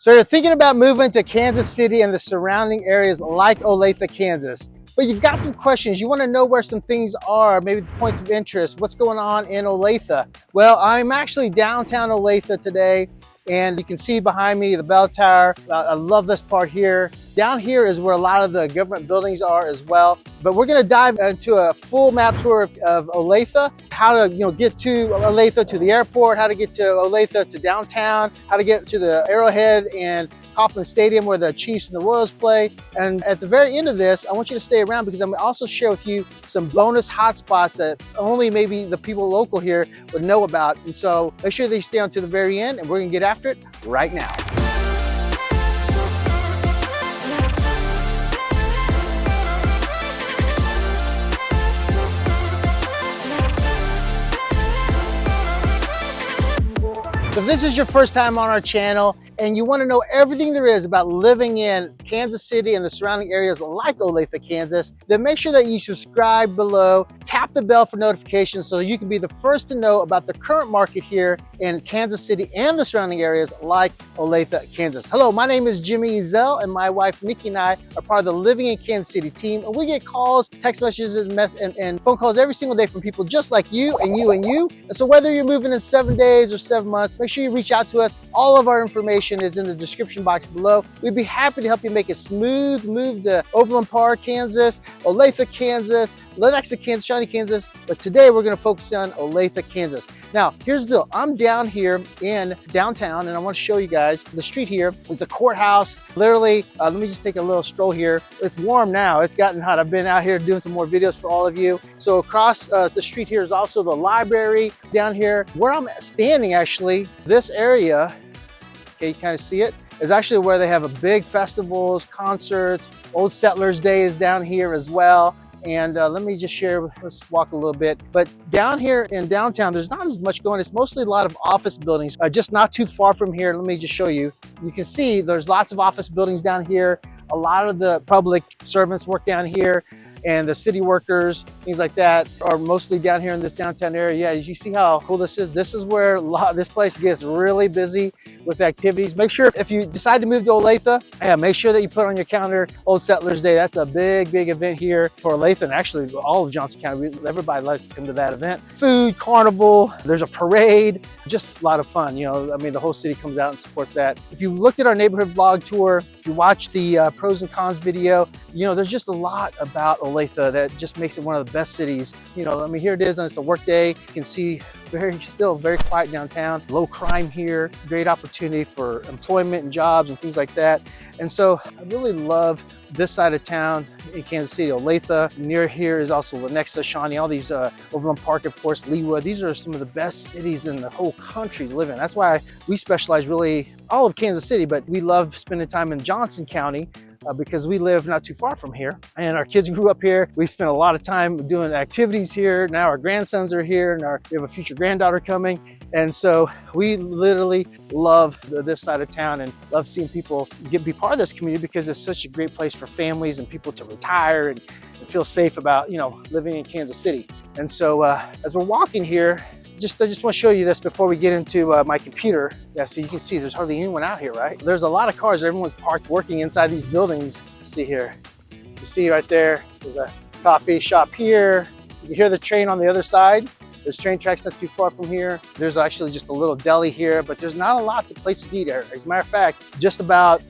So you're thinking about moving to Kansas City and the surrounding areas like Olathe, Kansas, but you've got some questions. You want to know where some things are, maybe points of interest, what's going on in Olathe. Well, I'm actually downtown Olathe today, and you can see behind me the bell tower. I love this part here. Down here is where a lot of the government buildings are as well. But we're gonna dive into a full map tour of Olathe, how to get to Olathe to the airport, how to get to Olathe to downtown, how to get to the Arrowhead and Kauffman Stadium where the Chiefs and the Royals play. And at the very end of this, I want you to stay around because I'm gonna also share with you some bonus hotspots that only maybe the people local here would know about. And so make sure that you stay on to the very end, and we're gonna get after it right now. So if this is your first time on our channel and you want to know everything there is about living in Kansas City and the surrounding areas like Olathe, Kansas, then make sure that you subscribe below, tap the bell for notifications so you can be the first to know about the current market here in Kansas City and the surrounding areas like Olathe, Kansas. Hello, my name is Jimmy Zell, and my wife Nikki and I are part of the Living in Kansas City team, and we get calls, text messages, and phone calls every single day from people just like you and you and you. And so whether you're moving in 7 days or 7 months, make sure you reach out to us. All of our information is in the description box below. We'd be happy to help you make a smooth move to Overland Park, Kansas, Olathe, Kansas, Lenexa, Kansas, Shawnee, Kansas. But today we're going to focus on Olathe, Kansas. Now, here's the deal. I'm down here in downtown, and I want to show you guys the street here is the courthouse. Literally, let me just take a little stroll here. It's warm now. It's gotten hot. I've been out here doing some more videos for all of you. So across the street here is also the library. Down here, where I'm standing actually, this area, okay, you kind of see it, is actually where they have a big festivals, concerts. Old Settlers Day is down here as well. And let me just share, let's walk a little bit. But down here in downtown, there's not as much going. It's mostly a lot of office buildings, just not too far from here. Let me just show you. You can see there's lots of office buildings down here. A lot of the public servants work down here, and the city workers, things like that, are mostly down here in this downtown area. Yeah, you see how cool this is? This is where this place gets really busy with activities. Make sure if you decide to move to Olathe, make sure that you put on your calendar Old Settlers Day. That's a big, big event here for Olathe, and actually all of Johnson County. Everybody likes to come to that event. Food, carnival, there's a parade, just a lot of fun. I mean, the whole city comes out and supports that. If you looked at our neighborhood vlog tour, if you watched the pros and cons video, there's just a lot about Olathe that just makes it one of the best cities. I mean, here it is, and it's a work day. You can see still very quiet downtown, low crime here, great opportunity for employment and jobs and things like that. And so I really love this side of town in Kansas City. Olathe, near here is also Lenexa, Shawnee, all these Overland Park, of course, Leawood. These are some of the best cities in the whole country to live in. That's why we specialize really all of Kansas City, but we love spending time in Johnson County because we live not too far from here, and our kids grew up here. We spent a lot of time doing activities here. Now our grandsons are here, and we have a future granddaughter coming. And so we literally love this side of town and love seeing people be part of this community because it's such a great place for families and people to retire and feel safe about, living in Kansas City. And so as we're walking here, I just want to show you this before we get into my computer. Yeah, so you can see there's hardly anyone out here, right? There's a lot of cars. Everyone's parked working inside these buildings. Let's see here. You see right there, there's a coffee shop here. You can hear the train on the other side. There's train tracks not too far from here. There's actually just a little deli here, but there's not a lot of places to eat here. As a matter of fact, just about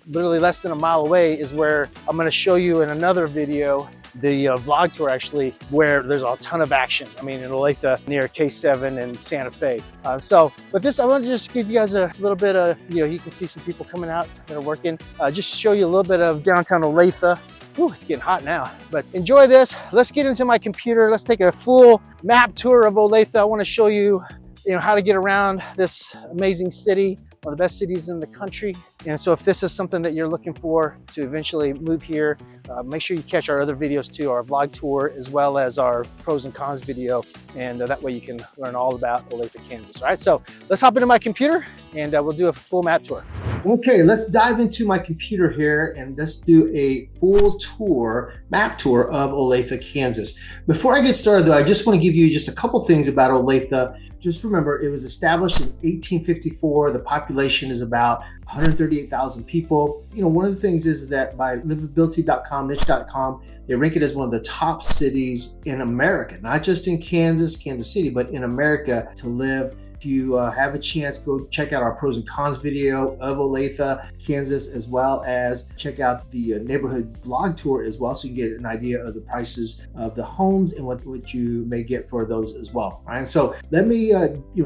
literally less than a mile away is where I'm going to show you in another video the vlog tour actually, where there's a ton of action. I mean, in Olathe near K7 and Santa Fe. But this, I want to just give you guys a little bit of, you can see some people coming out that are working. Just show you a little bit of downtown Olathe. Ooh, it's getting hot now, but enjoy this. Let's get into my computer. Let's take a full map tour of Olathe. I want to show you, how to get around this amazing city, one of the best cities in the country. And so if this is something that you're looking for to eventually move here, make sure you catch our other videos too, our vlog tour, as well as our pros and cons video. And that way you can learn all about Olathe, Kansas. All right, so let's hop into my computer and we'll do a full map tour. Okay, let's dive into my computer here and let's do a full map tour of Olathe, Kansas. Before I get started though, I just want to give you just a couple things about Olathe, just remember, it was established in 1854. The population is about 138,000 people. You know, one of the things is that by livability.com, niche.com, they rank it as one of the top cities in America, not just in Kansas City, but in America to live. If you have a chance, go check out our pros and cons video of Olathe, Kansas, as well as check out the neighborhood blog tour as well, so you can get an idea of the prices of the homes and what you may get for those as well. All right, so let me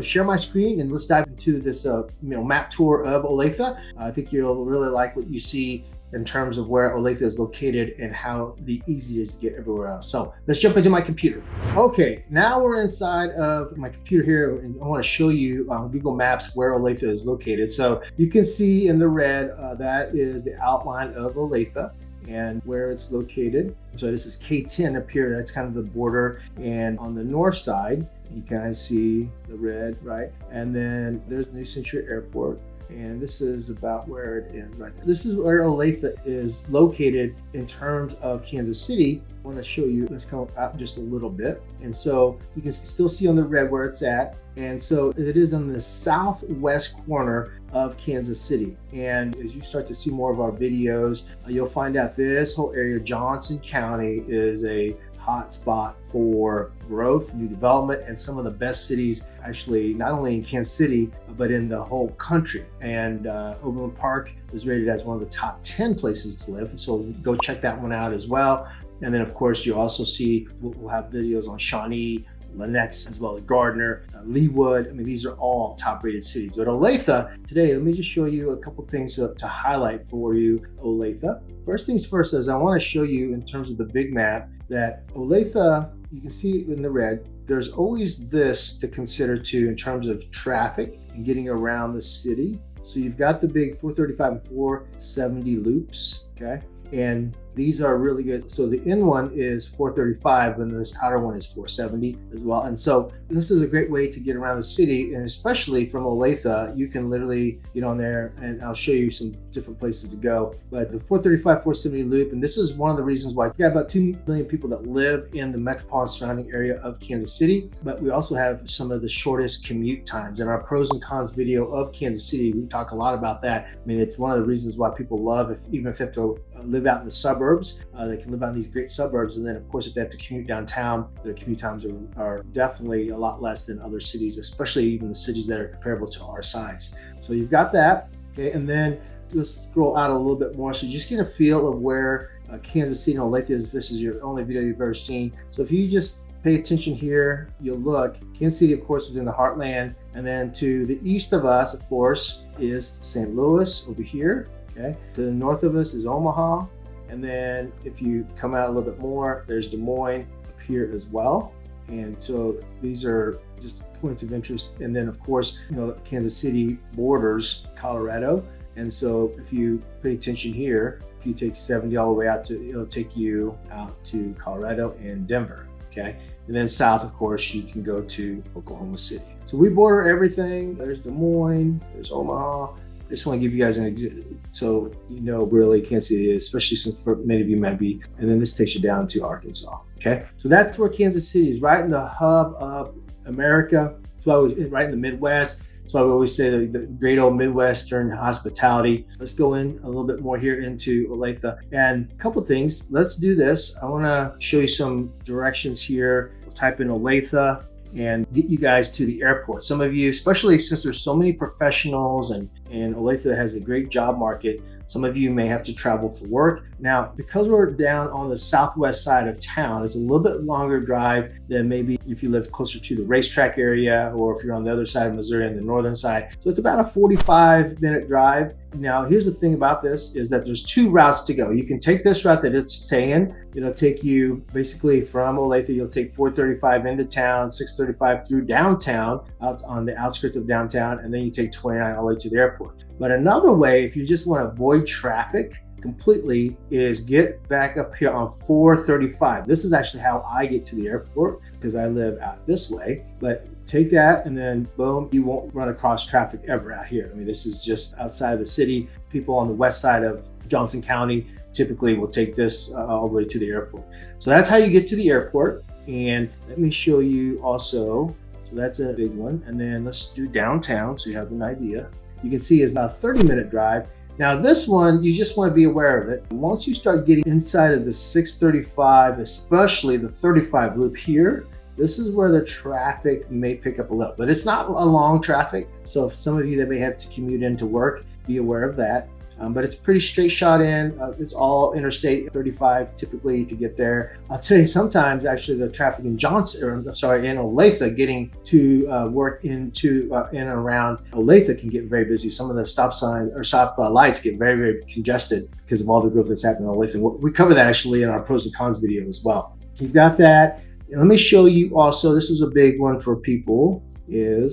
share my screen and let's dive into this map tour of Olathe. I think you'll really like what you see in terms of where Olathe is located and how easy it is to get everywhere else. So let's jump into my computer. Okay, now we're inside of my computer here, and I want to show you on Google Maps where Olathe is located. So you can see in the red, that is the outline of Olathe and where it's located. So this is K10 up here, that's kind of the border. And on the north side, you kind of see the red, right? And then there's New Century Airport. And this is about where it is right there. This is where Olathe is located in terms of Kansas City. I want to show you, let's come out just a little bit. And so you can still see on the red where it's at. And so it is on the southwest corner of Kansas City. And as you start to see more of our videos, you'll find out this whole area, Johnson County, is a hotspot for growth, new development, and some of the best cities actually, not only in Kansas City, but in the whole country. And Overland Park is rated as one of the top 10 places to live. So go check that one out as well. And then of course, you also see, we'll have videos on Shawnee, Lenox, as well as Gardner, Leawood. I mean, these are all top rated cities. But Olathe, today, let me just show you a couple things to highlight for you, Olathe. First things first is I want to show you in terms of the big map that Olathe, you can see in the red, there's always this to consider too in terms of traffic and getting around the city. So you've got the big 435 and 470 loops, okay? And these are really good. So the in one is 435 and this outer one is 470 as well. And so this is a great way to get around the city, and especially from Olathe, you can literally get on there, and I'll show you some different places to go. But the 435, 470 loop, and this is one of the reasons why we have about 2 million people that live in the metropolitan surrounding area of Kansas City, but we also have some of the shortest commute times. In our pros and cons video of Kansas City, we talk a lot about that. I mean, it's one of the reasons why people love, even if they have to live out in the suburbs, they can live out in these great suburbs. And then of course, if they have to commute downtown, the commute times are definitely a lot less than other cities, especially even the cities that are comparable to our size. So you've got that, okay? And then let's scroll out a little bit more. So you just get a feel of where Kansas City and Olathe is. If this is your only video you've ever seen. So if you just pay attention here, you'll look, Kansas City, of course, is in the heartland. And then to the east of us, of course, is St. Louis over here, okay? To the north of us is Omaha. And then if you come out a little bit more, there's Des Moines up here as well. And so these are just points of interest. And then of course, Kansas City borders Colorado. And so if you pay attention here, if you take 70 all the way out to, it'll take you out to Colorado and Denver, okay? And then south, of course, you can go to Oklahoma City. So we border everything. There's Des Moines, there's Omaha. I just want to give you guys an example, so really Kansas City is, especially since many of you might be. And then this takes you down to Arkansas. Okay, so that's where Kansas City is, right in the hub of America. That's why right in the Midwest. That's why we always say the great old Midwestern hospitality. Let's go in a little bit more here into Olathe, and a couple things. Let's do this. I want to show you some directions here. We'll type in Olathe and get you guys to the airport. Some of you, especially since there's so many professionals and Olathe has a great job market, some of you may have to travel for work. Now, because we're down on the southwest side of town, it's a little bit longer drive than maybe if you live closer to the racetrack area, or if you're on the other side of Missouri on the northern side. So it's about a 45-minute drive. Now, here's the thing about this is that there's 2 routes to go. You can take this route that it's saying. It'll take you basically from Olathe, you'll take 435 into town, 635 through downtown, out on the outskirts of downtown, and then you take 29 all the way to the airport. But another way, if you just want to avoid traffic completely, is get back up here on 435. This is actually how I get to the airport because I live out this way. But take that and then boom, you won't run across traffic ever out here. I mean, this is just outside of the city. People on the west side of Johnson County typically will take this all the way to the airport. So that's how you get to the airport. And let me show you also So that's a big one. And then let's do downtown so you have an idea. You can see it's about a 30-minute drive. Now this one, you just want to be aware of it. Once you start getting inside of the 635, especially the 35 loop here, this is where the traffic may pick up a little, but it's not a long traffic. So for some of you that may have to commute into work, be aware of that. But it's pretty straight shot in. It's all Interstate 35 typically to get there. I'll tell you, sometimes actually the traffic in in Olathe getting to work into in and around Olathe can get very busy. Some of the stop signs or stop lights get very, very congested because of all the growth that's happening in Olathe. We cover that actually in our pros and cons video as well. You've got that. And let me show you also, this is a big one for people, I'll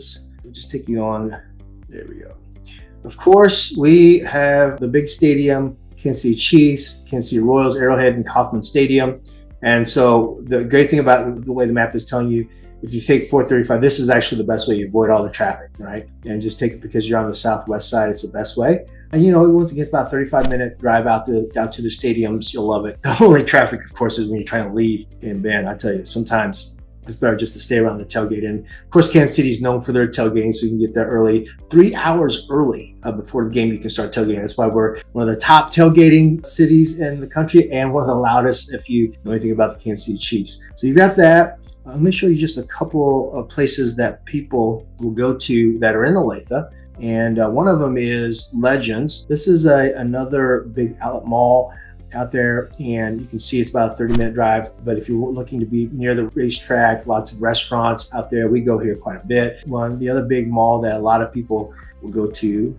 just take you on, there we go. Of course, we have the big stadium, Kansas City Chiefs, Kansas City Royals, Arrowhead and Kauffman Stadium. And so the great thing about the way the map is telling you, if you take 435, this is actually the best way you avoid all the traffic, right? And just take it because you're on the southwest side, it's the best way. And you know, once it gets about a 35-minute drive out to the stadiums, you'll love it. The only traffic, of course, is when you're trying to leave. And man, I tell you, sometimes it's better just to stay around the tailgate. And of course, Kansas City is known for their tailgating, so you can get there early, 3 hours early before the game. You can start tailgating. That's why we're one of the top tailgating cities in the country and one of the loudest if you know anything about the Kansas City Chiefs. So you've got that. Let me show you just a couple of places that people will go to that are in Olathe. And one of them is Legends. This is another big outlet mall out there, and you can see it's about a 30-minute drive. But if you're looking to be near the racetrack, lots of restaurants out there. We go here quite a bit. The other big mall that a lot of people will go to,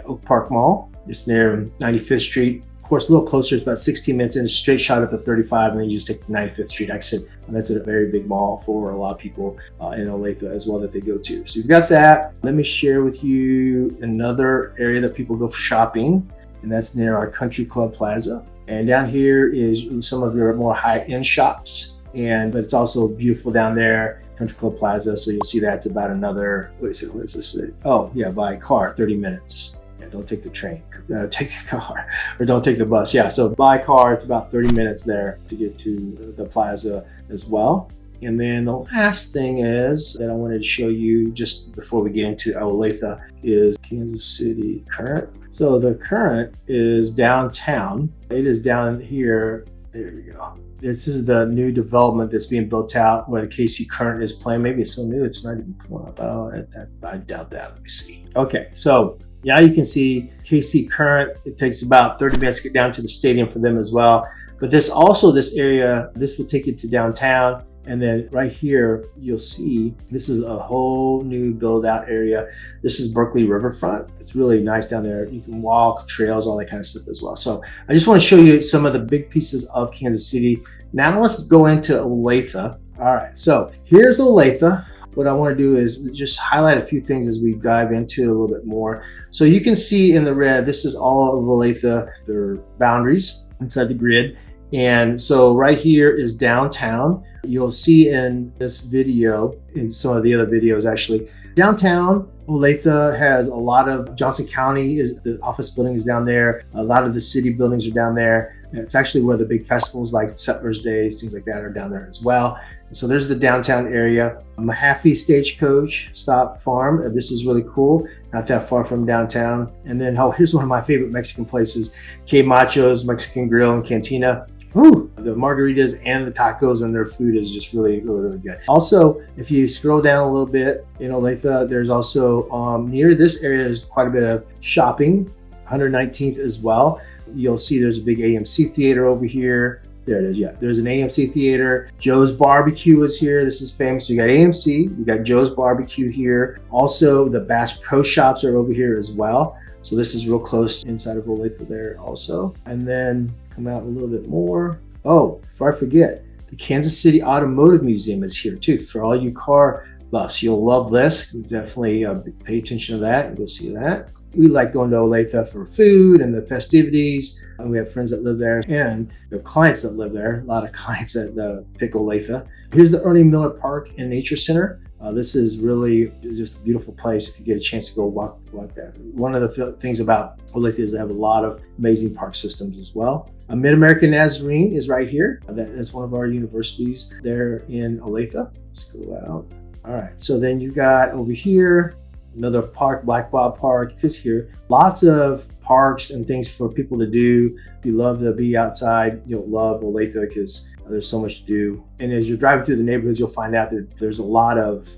Oak Park Mall. It's near 95th Street. Of course, a little closer. It's about 16 minutes in, a straight shot at the 35, and then you just take the 95th Street exit. And that's a very big mall for a lot of people in Olathe as well that they go to. So you've got that. Let me share with you another area that people go for shopping, and that's near our Country Club Plaza. And down here is some of your more high-end shops, but it's also beautiful down there, Country Club Plaza. So you'll see that's about another, what is this? Oh yeah, by car, 30 minutes. Yeah, don't take the train, take the car, or don't take the bus. Yeah, so by car, it's about 30 minutes there to get to the plaza as well. And then the last thing is that I wanted to show you just before we get into Olathe is Kansas City Current. So the Current is downtown. It is down here. There we go. This is the new development that's being built out where the KC Current is playing. Maybe it's so new it's not even pulling up. I doubt that. Let me see. Okay, so now you can see KC Current. It takes about 30 minutes to get down to the stadium for them as well. But this area, this will take you to downtown. And then right here, you'll see this is a whole new build out area. This is Berkeley Riverfront. It's really nice down there. You can walk, trails, all that kind of stuff as well. So I just want to show you some of the big pieces of Kansas City. Now let's go into Olathe. All right, so here's Olathe. What I want to do is just highlight a few things as we dive into it a little bit more. So you can see in the red, this is all of Olathe, their boundaries inside the grid. And so right here is downtown. You'll see in this video, in some of the other videos actually, downtown Olathe has a lot of, Johnson County is, the office building is down there. A lot of the city buildings are down there. And it's actually where the big festivals like Settlers Days, things like that are down there as well. And so there's the downtown area. Mahaffey Stagecoach Stop Farm. This is really cool. Not that far from downtown. And then, here's one of my favorite Mexican places, K Macho's Mexican Grill and Cantina. Ooh, the margaritas and the tacos and their food is just really, really, really good. Also, if you scroll down a little bit in Olathe, there's also near this area, there's quite a bit of shopping, 119th as well. You'll see there's a big AMC theater over here. There it is, yeah. There's an AMC theater. Joe's Barbecue is here. This is famous. So you got AMC, you got Joe's Barbecue here. Also, the Bass Pro Shops are over here as well. So this is real close inside of Olathe there also. And then come out a little bit more. Oh, before I forget, the Kansas City Automotive Museum is here too. For all you car buffs, you'll love this. Definitely pay attention to that and go see that. We like going to Olathe for food and the festivities. And we have friends that live there and we have clients that live there. A lot of clients that pick Olathe. Here's the Ernie Miller Park and Nature Center. This is really just a beautiful place if you get a chance to go walk there. One of the things about Olathe is they have a lot of amazing park systems as well. Mid-American Nazarene is right here. That's one of our universities there in Olathe. Let's go out. All right, so then you got over here, another park, Black Bob Park is here. Lots of parks and things for people to do. If you love to be outside, you'll love Olathe because there's so much to do. And as you're driving through the neighborhoods, you'll find out that there's a lot of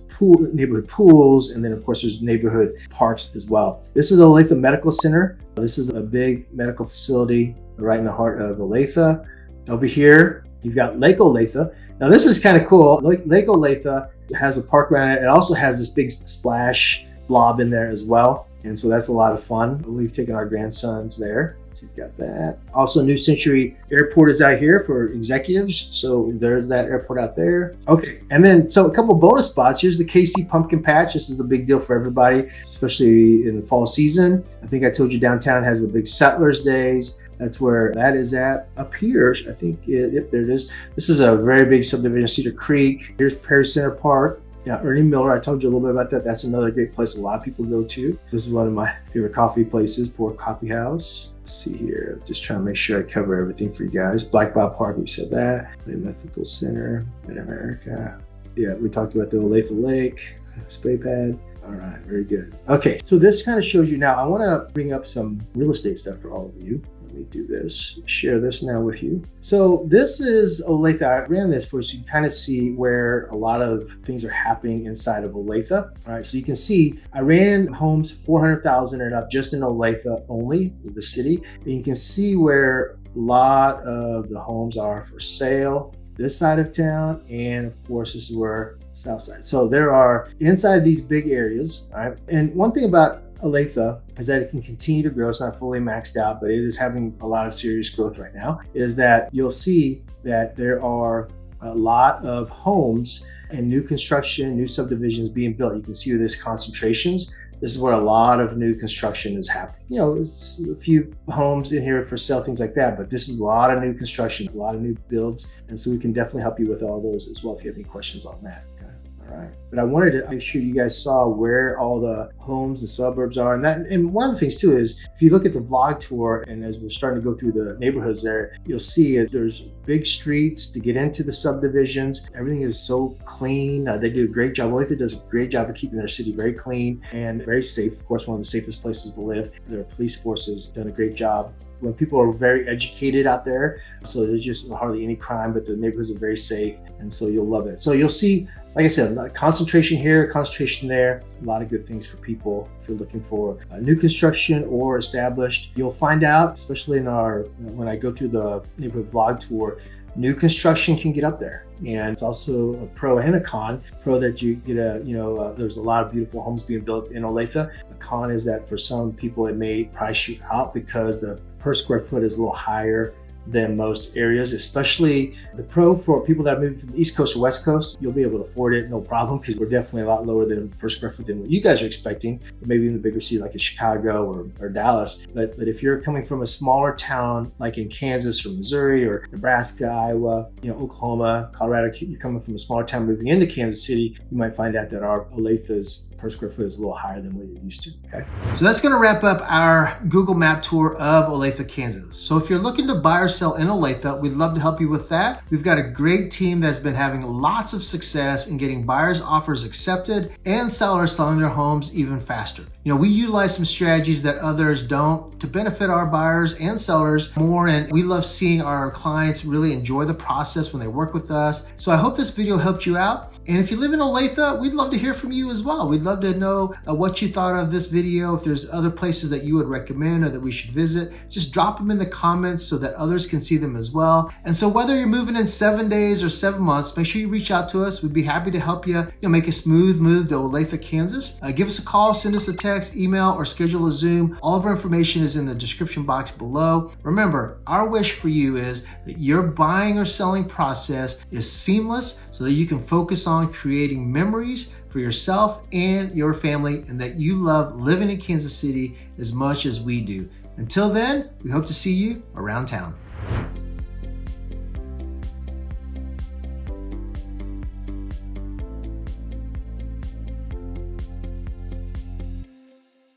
neighborhood pools, and then of course there's neighborhood parks as well. This is Olathe Medical Center. This is a big medical facility right in the heart of Olathe. Over here, you've got Lake Olathe. Now this is kind of cool. Lake Olathe has a park around it. It also has this big splash blob in there as well. And so that's a lot of fun. We've taken our grandsons there. So you've got that. Also, New Century Airport is out here for executives. So there's that airport out there. Okay, and then so a couple bonus spots. Here's the KC Pumpkin Patch. This is a big deal for everybody, especially in the fall season. I think I told you downtown has the big Settlers Days. That's where that is at. Up here, I think, yep, there it is. This is a very big subdivision, Cedar Creek. Here's Perry Center Park. Yeah, Ernie Miller, I told you a little bit about that. That's another great place a lot of people go to. This is one of my favorite coffee places, Poor Coffee House. Let's see here, just trying to make sure I cover everything for you guys. Black Bob Park, we said that. The Mythical Center, Mid-America. Yeah, we talked about the Olathe Lake, spray pad. All right, very good. Okay, so this kind of shows you now. I want to bring up some real estate stuff for all of you. Let me do this, share this now with you. So this is Olathe. I ran this for so you can kind of see where a lot of things are happening inside of Olathe. All right, so you can see I ran homes 400,000 and up just in Olathe only, the city. And you can see where a lot of the homes are for sale. This side of town, and of course this is where south side. So there are inside these big areas, right? And one thing about Olathe is that it can continue to grow. It's not fully maxed out, but it is having a lot of serious growth right now. Is that you'll see that there are a lot of homes and new construction, new subdivisions being built. You can see where there's concentrations. This is where a lot of new construction is happening. You know, it's a few homes in here for sale, things like that, but this is a lot of new construction, a lot of new builds. And so we can definitely help you with all those as well if you have any questions on that. Okay. All right. But I wanted to make sure you guys saw where all the homes, the suburbs are. And one of the things too is if you look at the vlog tour, and as we're starting to go through the neighborhoods there, you'll see there's big streets to get into the subdivisions. Everything is so clean. They do a great job. Olathe does a great job of keeping their city very clean and very safe. Of course, one of the safest places to live. Their police force has done a great job. When people are very educated out there, so there's just hardly any crime, but the neighborhoods are very safe, and so you'll love it. So you'll see, like I said, concentration here, concentration there, a lot of good things for people if you're looking for new construction or established. You'll find out, especially in when I go through the neighborhood vlog tour, new construction can get up there. And it's also a pro and a con. Pro that you get there's a lot of beautiful homes being built in Olathe. A con is that for some people it may price you out because the per square foot is a little higher than most areas, especially the pro for people that are moving from the East Coast or West Coast. You'll be able to afford it, no problem, because we're definitely a lot lower than per square foot than what you guys are expecting, or maybe in the bigger city like in Chicago or Dallas. But if you're coming from a smaller town like in Kansas or Missouri or Nebraska, Iowa, Oklahoma, Colorado, you're coming from a smaller town moving into Kansas City, you might find out that our Olathe per square foot is a little higher than what you're used to, okay? So that's gonna wrap up our Google Map tour of Olathe, Kansas. So if you're looking to buy or sell in Olathe, we'd love to help you with that. We've got a great team that's been having lots of success in getting buyers' offers accepted and sellers selling their homes even faster. We utilize some strategies that others don't to benefit our buyers and sellers more, and we love seeing our clients really enjoy the process when they work with us. So I hope this video helped you out. And if you live in Olathe, we'd love to hear from you as well. We'd love to know what you thought of this video. If there's other places that you would recommend or that we should visit, just drop them in the comments so that others can see them as well. And so whether you're moving in 7 days or 7 months, make sure you reach out to us. We'd be happy to help you, make a smooth move to Olathe, Kansas. Give us a call, send us a text, email, or schedule a Zoom. All of our information is in the description box below. Remember, our wish for you is that your buying or selling process is seamless so that you can focus on creating memories for yourself and your family, and that you love living in Kansas City as much as we do. Until then, we hope to see you around town.